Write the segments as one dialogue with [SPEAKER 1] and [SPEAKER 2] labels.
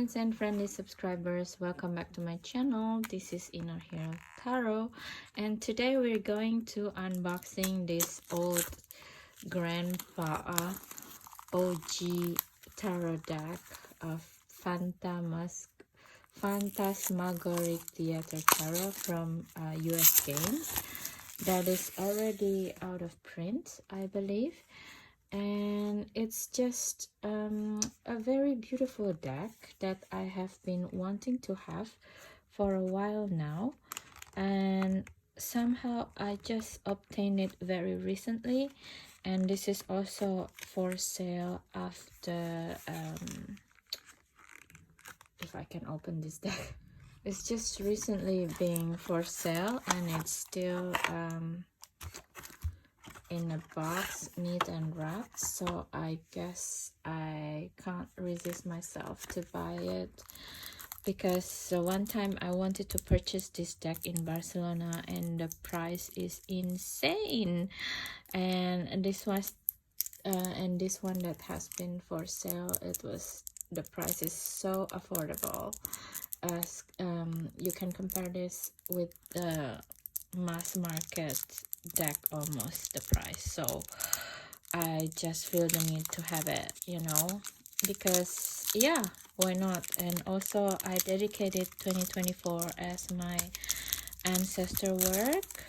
[SPEAKER 1] friends and friendly subscribers, welcome back to my channel. This is Inner Hero Tarot, and today we're going to unboxing this old grandpa OG tarot deck of Phantasmagoric Tarot from US Games that is already out of print, I believe. And it's just a very beautiful deck that I have been wanting to have for a while now, and somehow I just obtained it very recently. And this is also for sale after if I can open this deck. It's just recently being for sale, and it's still in a box, neat and wrapped, so I guess I can't resist myself to buy it, because one time I wanted to purchase this deck in Barcelona and the price is insane, and this one that has been for sale, the price is so affordable. As you can compare this with the mass market deck, almost the price. So I just feel the need to have it, because yeah, why not? And also I dedicated 2024 as my ancestor work,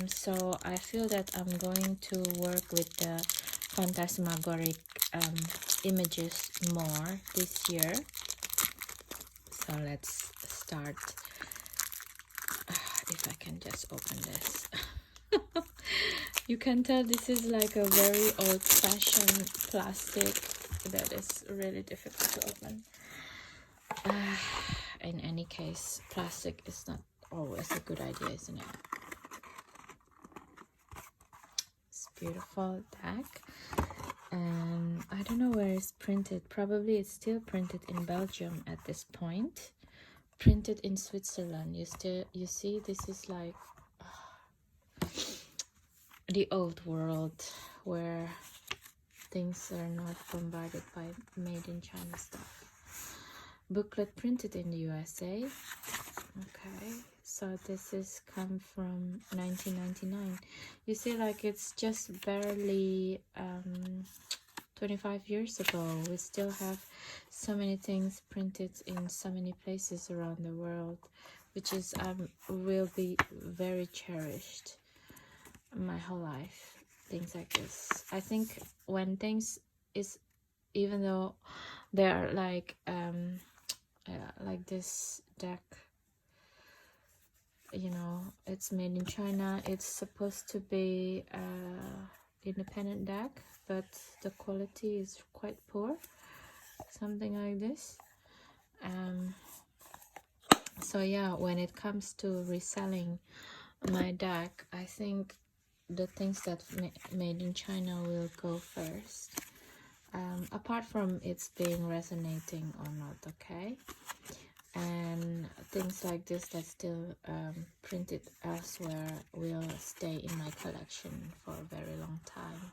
[SPEAKER 1] so I feel that I'm going to work with the phantasmagoric images more this year. So let's start. If I can just open this. You can tell this is like a very old-fashioned plastic that is really difficult to open. In any case, plastic is not always a good idea, isn't it? It's beautiful deck, and I don't know where it's printed. Probably it's still printed in Belgium at this point. Printed in Switzerland. You see, this is like the old world where things are not bombarded by made in China stuff. Booklet printed in the USA. Okay, so this is come from 1999. You see, like, it's just barely 25 years ago. We still have so many things printed in so many places around the world, which is will be very cherished my whole life. Things like this, I think, when things is, even though they are like this deck, it's made in China, it's supposed to be independent deck, but the quality is quite poor, something like this. So yeah, when it comes to reselling my deck, I think the things that made in China will go first, apart from it's being resonating or not, okay? And things like this that still printed elsewhere will stay in my collection for a very long time,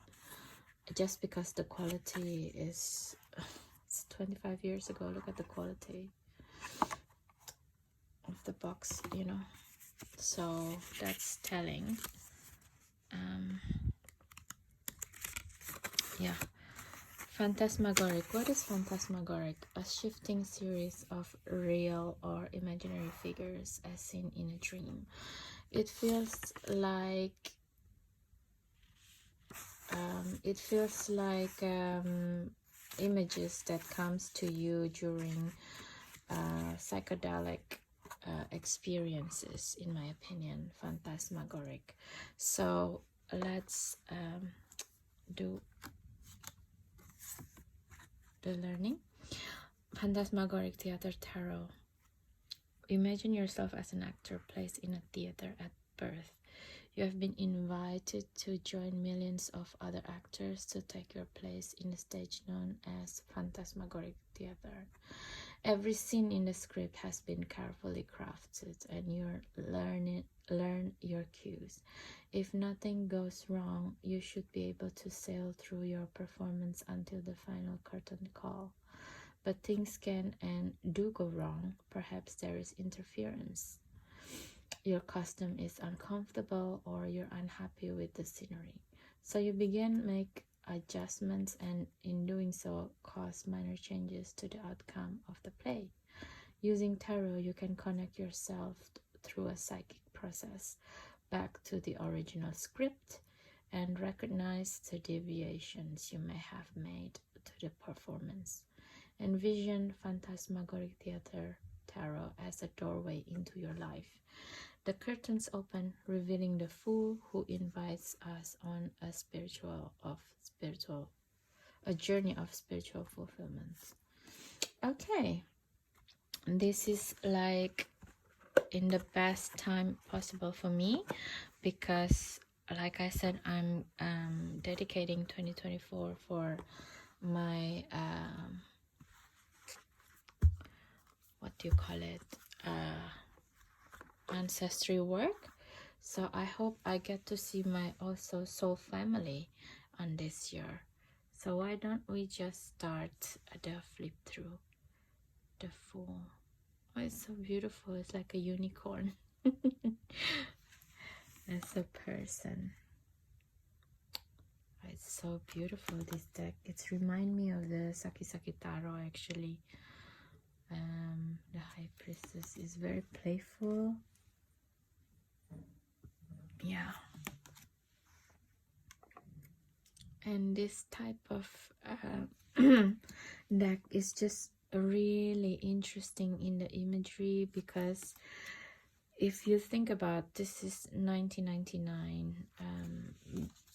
[SPEAKER 1] just because the quality is it's 25 years ago. Look at the quality of the box, so that's telling. Yeah. Phantasmagoric. What is phantasmagoric? A shifting series of real or imaginary figures as seen in a dream. It feels like images that comes to you during psychedelic experiences, in my opinion. Phantasmagoric. So let's do the learning. Phantasmagoric Tarot. Imagine yourself as an actor placed in a theater at birth. You have been invited to join millions of other actors to take your place in a stage known as Phantasmagoric Theater. Every scene in the script has been carefully crafted, and you learn your cues. If nothing goes wrong, you should be able to sail through your performance until the final curtain call. but things can and do go wrong. Perhaps there is interference. Your costume is uncomfortable, or you're unhappy with the scenery. So you begin make adjustments, and in doing so cause minor changes to the outcome of the play. Using tarot, you can connect yourself through a psychic process back to the original script and recognize the deviations you may have made to the performance. Envision Phantasmagoric Tarot as a doorway into your life. The curtains open, revealing the Fool who invites us on a journey of spiritual fulfillment. Okay, this is like in the best time possible for me, because like I said, I'm dedicating 2024 for my what do you call it, ancestry work. So I hope I get to see my also soul family on this year. So why don't we just start the flip through the Fool. Oh, it's so beautiful. It's like a unicorn. As a person. It's so beautiful, this deck. It's remind me of the Saki Tarot, actually. The High Priestess is very playful. Yeah. And this type of deck is just really interesting in the imagery, because if you think about, this is 1999,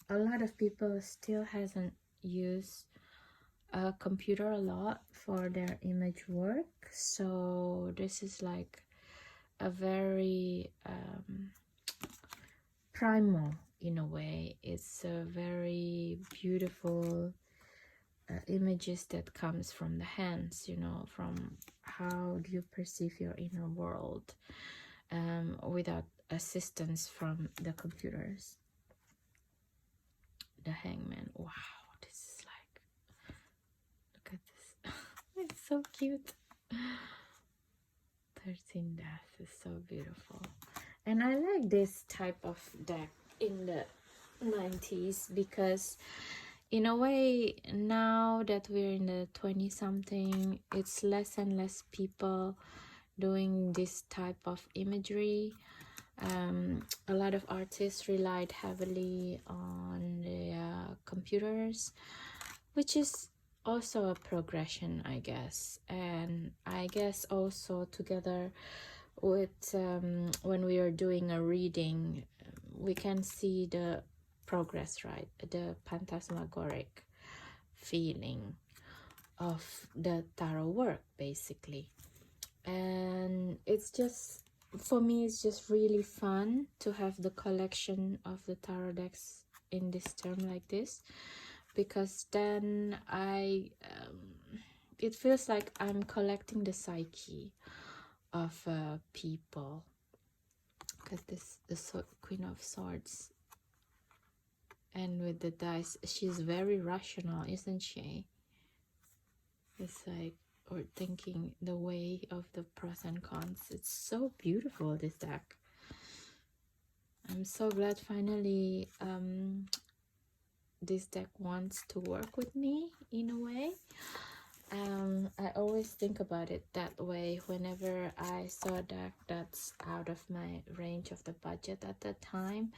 [SPEAKER 1] a lot of people still hasn't used a computer a lot for their image work. So this is like a very primal in a way. It's a very beautiful images that comes from the hands, you know, from how do you perceive your inner world without assistance from the computers. The Hangman. Wow, this is like, look at this. It's so cute. 13 Deaths is so beautiful. And I like this type of deck in the 90s, because in a way, now that we're in the 20-something, it's less and less people doing this type of imagery. A lot of artists relied heavily on the computers, which is also a progression, I guess. And I guess also together with when we are doing a reading, we can see the progress, right? The phantasmagoric feeling of the tarot work, basically. And it's just, for me, it's just really fun to have the collection of the tarot decks in this term like this, because then it feels like I'm collecting the psyche of people, because the Queen of Swords, and with the dice, she's very rational, isn't she? It's like, or thinking the way of the pros and cons. It's so beautiful, this deck. I'm so glad finally this deck wants to work with me in a way. I always think about it that way whenever I saw a deck that's out of my range of the budget at that time.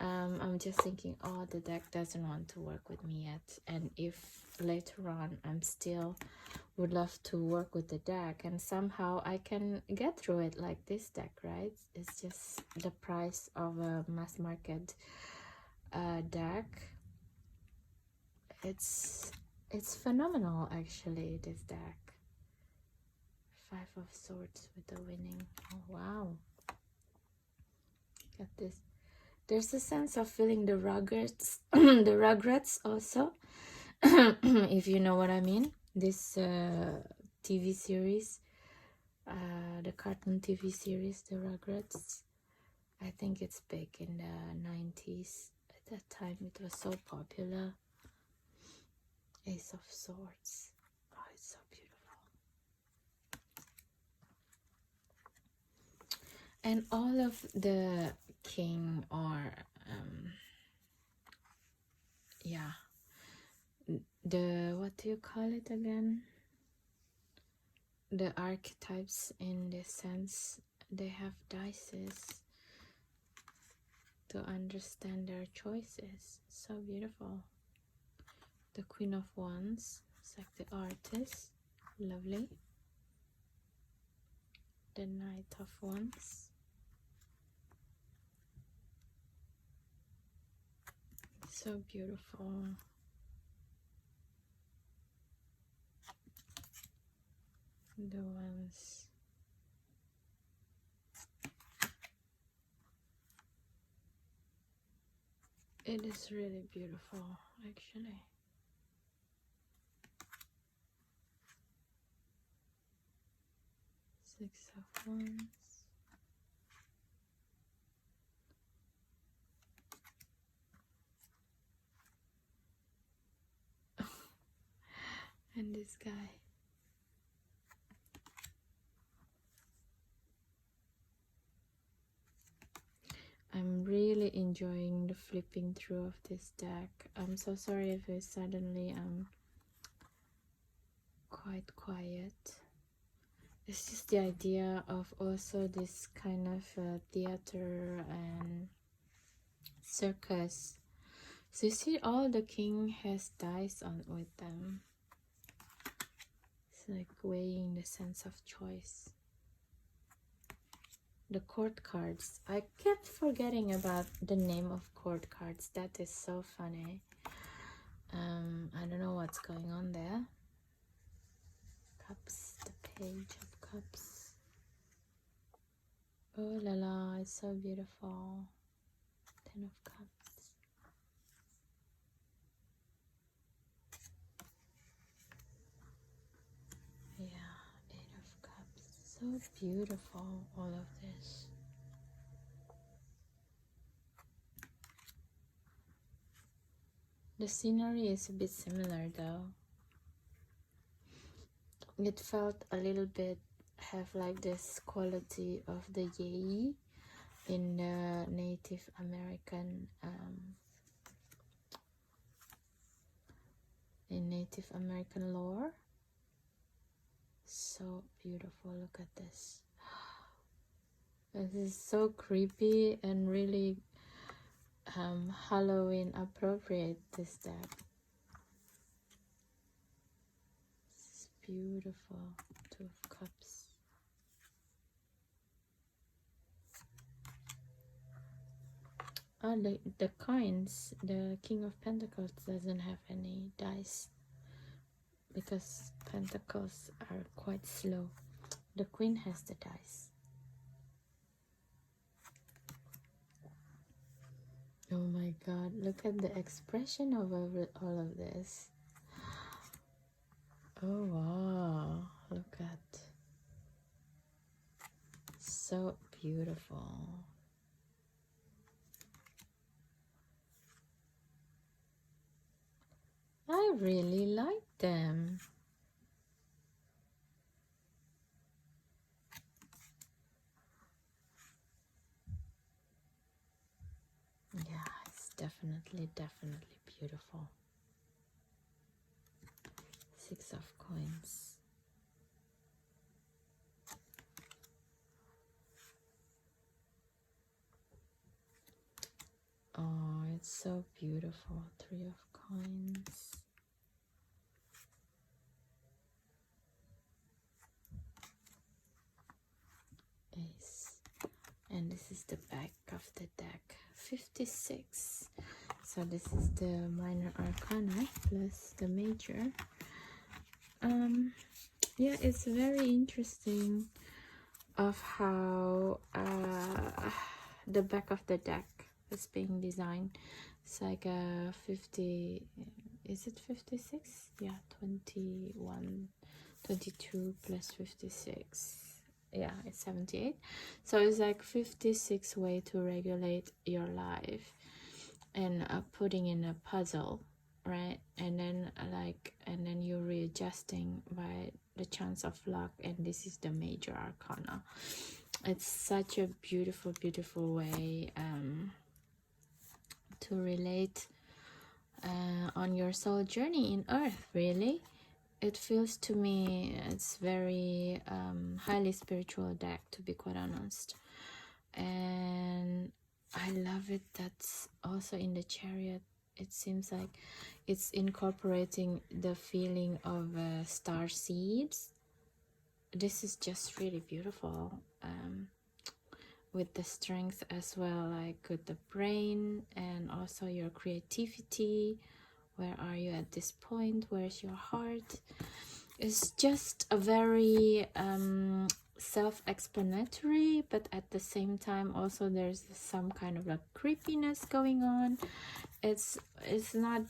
[SPEAKER 1] I'm just thinking, oh, the deck doesn't want to work with me yet. And if later on I'm still would love to work with the deck, and somehow I can get through it, like this deck, right? It's just the price of a mass market deck. It's phenomenal, actually, this deck. 5 of Swords with the winning. Oh, wow. Got this. There's a sense of feeling the Rugrats, the Rugrats also, if you know what I mean. This TV series, the cartoon TV series, the Rugrats. I think it's big in the 90s. At that time, it was so popular. Ace of Swords. Oh, it's so beautiful. And all of the king or yeah, the, what do you call it again, the archetypes, in this sense, they have dices to understand their choices. So beautiful. The Queen of Wands, it's like the artist, lovely. The Knight of Wands, so beautiful. The ones, it is really beautiful actually. Six of Wands, and this guy. I'm really enjoying the flipping through of this deck. I'm so sorry if I suddenly quite quiet. It's just the idea of also this kind of theater and circus. So you see all the king has dice on with them. It's like weighing the sense of choice. The court cards. I kept forgetting about the name of court cards. That is so funny. I don't know what's going on there. Cups, the Page of Cups. Oh la la, it's so beautiful. Ten of Cups. Yeah, Eight of Cups. So beautiful, all of this. The scenery is a bit similar though. It felt a little bit have like this quality of the yay in the Native American lore. So beautiful. Look at this. This is so creepy and really Halloween appropriate, this deck. This is beautiful. Two of Cups. Oh, the coins, the King of Pentacles doesn't have any dice because Pentacles are quite slow. The Queen has the dice. Oh my god, look at the expression of all of this. Oh wow, look at. So beautiful. I really like them. Yeah, it's definitely beautiful. Six of Coins. Oh, it's so beautiful. Three of Coins. Ace. And this is the back of the deck. 56. So this is the minor arcana plus the major. Yeah, it's very interesting of how the back of the deck is being designed. It's like a 50, is it 56? Yeah, 21, 22 plus 56. Yeah, it's 78. So it's like 56 way to regulate your life and putting in a puzzle, right? And then and then you're readjusting by the chance of luck, and this is the major arcana. it's such a beautiful, beautiful way to relate on your soul journey in earth. Really, it feels to me it's very highly spiritual deck, to be quite honest. And I love it that's also in the Chariot. It seems like it's incorporating the feeling of star seeds. This is just really beautiful, with the strength as well, like with the brain and also your creativity. Where are you at this point? Where's your heart? It's just a very self-explanatory, but at the same time also there's some kind of like creepiness going on. It's not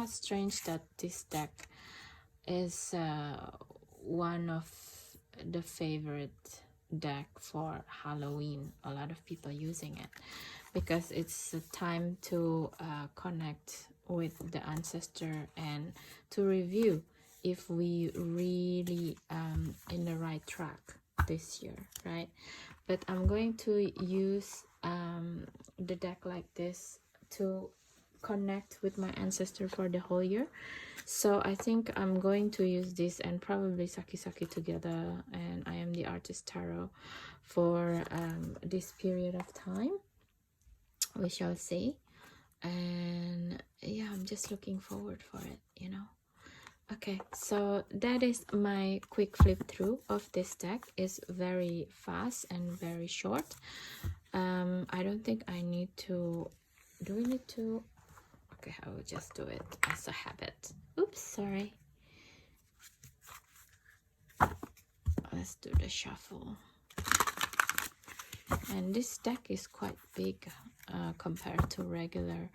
[SPEAKER 1] strange that this deck is one of the favorite deck for Halloween. A lot of people using it because it's a time to connect with the ancestor and to review if we really in the right track this year, right? But I'm going to use the deck like this to connect with my ancestor for the whole year. So I think I'm going to use this and probably Saki Saki together and I Am the Artist Tarot for this period of time. We shall see. And yeah, I'm just looking forward for it, you know. Okay, so that is my quick flip through of this deck. It's very fast and very short. I don't think I need to, do we need to? Okay, I will just do it as a habit. Oops, sorry. Let's do the shuffle. And this deck is quite big compared to regular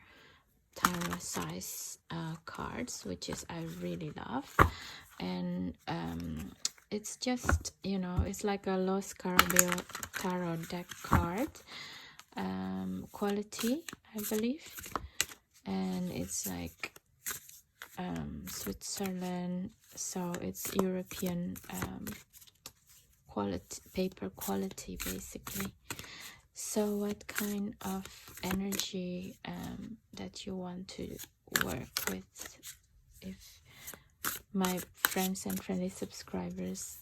[SPEAKER 1] tarot size cards, which is I really love. And it's just, you know, it's like a Los Carabeo tarot deck card quality, I believe. And it's like Switzerland, so it's European quality, paper quality basically. So what kind of energy that you want to work with, if my friends and friendly subscribers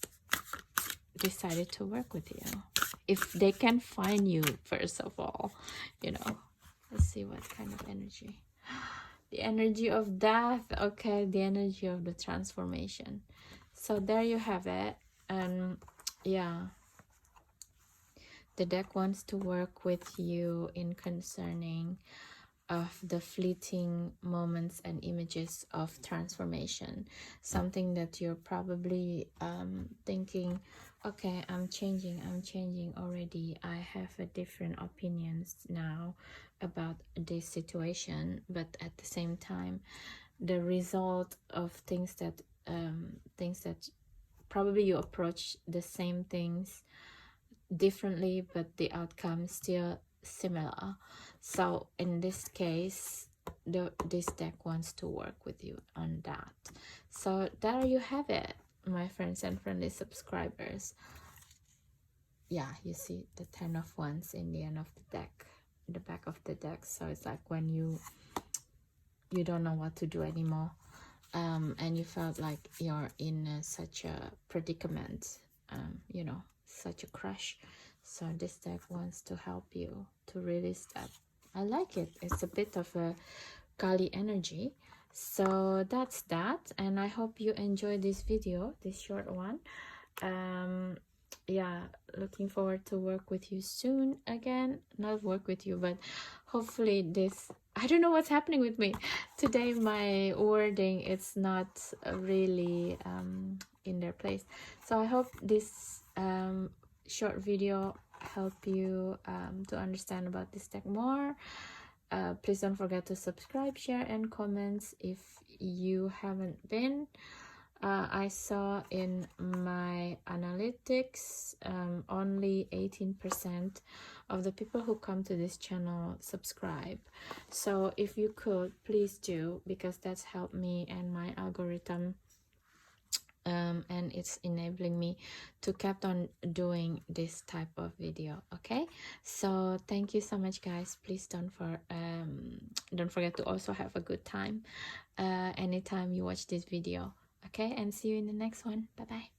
[SPEAKER 1] decided to work with you, if they can find you, first of all, you know. Let's see what kind of energy. The energy of death. Okay, the energy of the transformation. So there you have it. And yeah, the deck wants to work with you in concerning of the fleeting moments and images of transformation. Something that you're probably thinking, okay, I'm changing already. I have a different opinions now about this situation, but at the same time, the result of things that probably you approach the same things differently, but the outcome still similar. So in this case, this deck wants to work with you on that. So there you have it, my friends and friendly subscribers. Yeah, you see the 10 of Wands in the end of the deck, the back of the deck. So it's like when you don't know what to do anymore, and you felt like you're in such a predicament, you know, such a crush. So this deck wants to help you to release that. I like it. It's a bit of a Kali energy. So that's that, and I hope you enjoyed this video, this short one. Yeah, looking forward to work with you soon again. Not work with you, but hopefully this, I don't know what's happening with me today. My wording, it's not really in their place. So I hope this short video help you to understand about this deck more. Please don't forget to subscribe, share, and comments if you haven't been. I saw in my analytics only 18% of the people who come to this channel subscribe. So if you could, please do, because that's helped me and my algorithm and it's enabling me to keep on doing this type of video. Okay, so thank you so much, guys. Please don't forget to also have a good time anytime you watch this video. Okay, and see you in the next one. Bye bye.